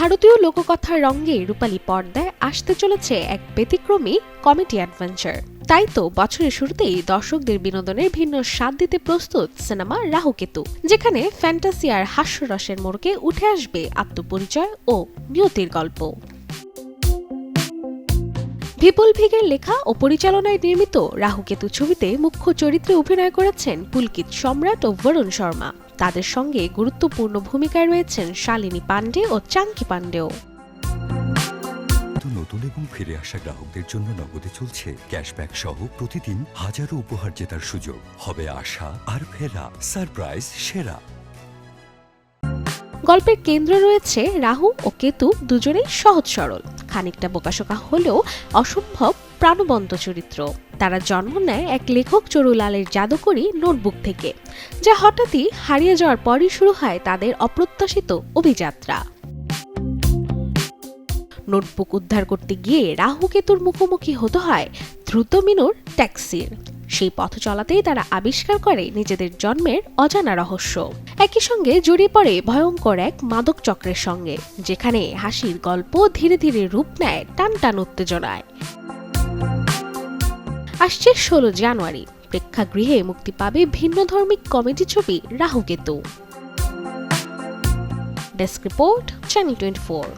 ভারতীয় লোককথার রঙে রূপালী পর্দায় আসতে চলেছে এক ব্যতিক্রমী কমেডি অ্যাডভেঞ্চার। তাই তো বছরের শুরুতেই দর্শকদের বিনোদনের ভিন্ন স্বাদ দিতে প্রস্তুত সিনেমা রাহুকেতু, যেখানে ফ্যান্টাসি আর হাস্যরসের মোড়কে উঠে আসবে আত্মপরিচয় ও নিয়তির গল্প। বিপুল ভিগের লেখা ও পরিচালনায় নির্মিত রাহুকেতু ছবিতে মুখ্য চরিত্রে অভিনয় করেছেন পুলকিত সম্রাট ও বরুণ শর্মা। তাদের সঙ্গে গুরুত্বপূর্ণ ভূমিকায় রয়েছেন শালিনী পান্ডে ও চাঙ্কি পান্ডেও। নতুন এবং ফিরে আসা গ্রাহকদের জন্য নগদে চলছে ক্যাশব্যাক সহ প্রতিদিন হাজারো উপহার জেতার সুযোগ। হবে আশা আর ফেরা, সারপ্রাইজ সেরা। গল্পের কেন্দ্রে রয়েছে রাহু ও কেতু, দুজনেই সহজ সরল, খানিকটা বোকাশোকা হলেও অসম্ভব প্রাণবন্ত চরিত্র। তারা জন্ম নেয় এক লেখক চরুলালের জাদুকরি নোটবুক থেকে, যা হঠাৎই হারিয়ে যাওয়ার পরই শুরু হয় তাদের অপ্রত্যাশিত অভিযাত্রা। নোটবুক উদ্ধার করতে গিয়ে রাহু কেতুর মুখোমুখি হতে হয় দ্রুত মিনুর ট্যাক্সির। সেই পথ চলাতেই তারা আবিষ্কার করে নিজেদের জন্মের অজানা রহস্য। একই সঙ্গে জড়িয়ে পড়ে ভয়ঙ্কর এক মাদক চক্রের সঙ্গে, যেখানে হাসির গল্প ধীরে ধীরে রূপ নেয় টানটান উত্তেজনায়। আসছে 16 জানুয়ারি প্রেক্ষাগৃহে মুক্তি পাবে ভিন্নধর্মী কমেডি ছবি রাহুকেতু। Desk report, channel 24।